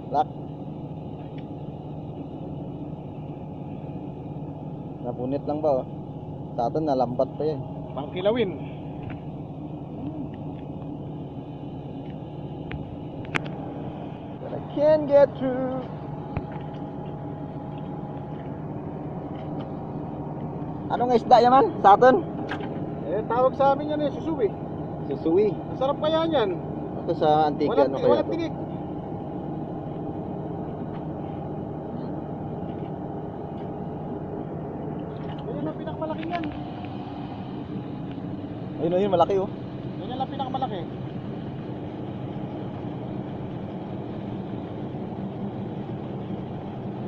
Lock. Napunit lang ba oh? Sa atin nalambat pa yan. Pangkilawin. But I can't get through. Anong isda yaman sa atin? Eh, tawag sa amin yan eh, susuwi. Susuwi. Ang sarap kaya yan. Ito sa Antique ano kaya Walang to? tinik. Yan ang pinakamalaki yan. Ayun ayun malaki oh. Yan ang pinakamalaki.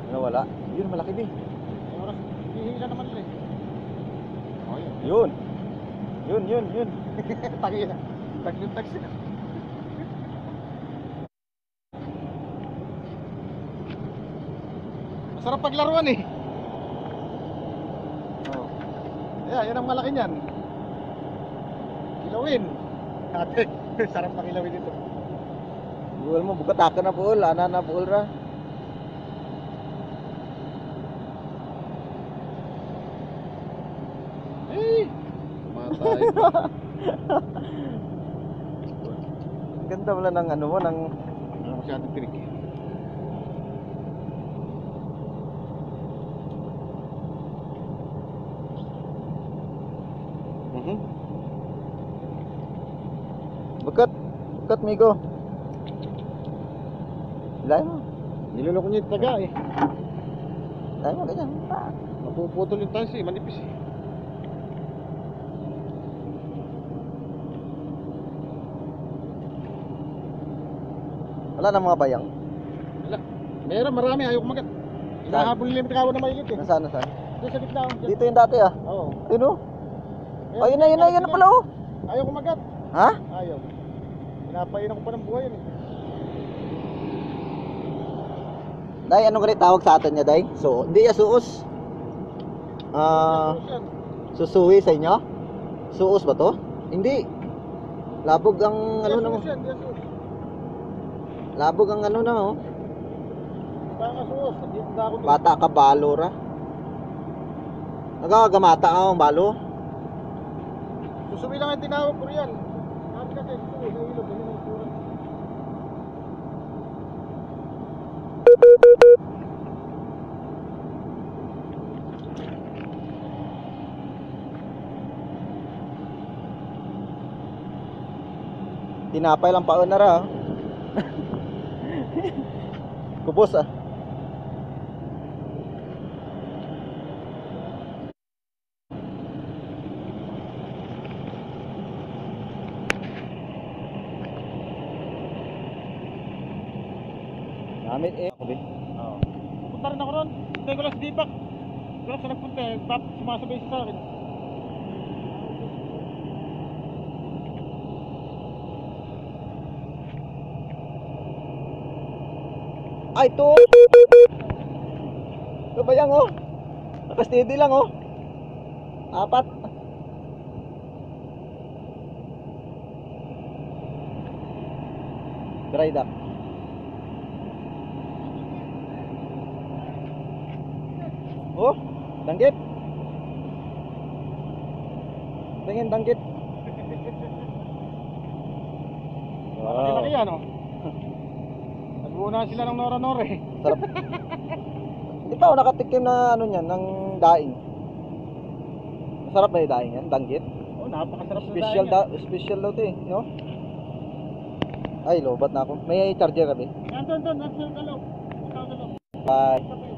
Ano wala? Yun malaki din. Ay, oras, hihila naman nila eh. Oh, yun. Yun. Yun. Tangina. Tag sila. Masarap paglaruan eh. Oh. Yeah, yan ang malaki niyan. Kilawin. Ate, sarap na kilawin ito. Buol mo buka taka na buol, ana na buol ra. Hey! Matay. Ganda wala ng ano mo ng Ano masyadong tinik eh. bukat migo. Ilay mo. Niloloko niya yung taga eh. Ilay mo ganyan. Mapuputol yung tansi, manipis eh. Wala na mga bayang. Wala. Meron, marami, ayaw kumagat. Hinahabol nila yung tikawan na mailit eh. Nasaan? Doon sa gitna. Oh. Diyan. Dito yung dati ah. Oo. Ayun oh. Ayun na pala oh. Ayaw kumagat. Ha? Ayaw. Pinapainan ko pa ng buhay yun eh. Day, anong ganit tawag sa atin niya, Day? So, hindi ya suos. Susuwi sa inyo? Suos ba to? Hindi. Labog ang ano na mo. Labog ang ano na oh. Baka suos. Dito na ako. Bata ka balo ra. Nagagamata ang balo. Susuwi lang ang tinawag ko riyan. Sabi natin, ito, sa ilog. Ganyan ang itsura. Tinapay lang paon na ra. Oh. Kubos ah. Namin eh. Ako din. Oo. Punta rin ako ron. Hintay ko lang si Deepak. Kaya sa nagpunta eh, sumasabay siya sa akin. Ay, ito. Ito ba yan, oh? Nakasteady lang, oh. 4. Dry dock. Oh, danggit. Tingin, danggit. Laki-laki yan, oh. Nagbuuna sila ng nora-nora eh. Sarap. Hindi pa ako nakatikim na ano niyan, ng daing. Masarap ba yung daing yan? Danggit? Oh, napakasarap na Special special daw 'to eh, no? Ay, lobat na ako. May charger ka ba? Nandun, nasa kalaw. Bye.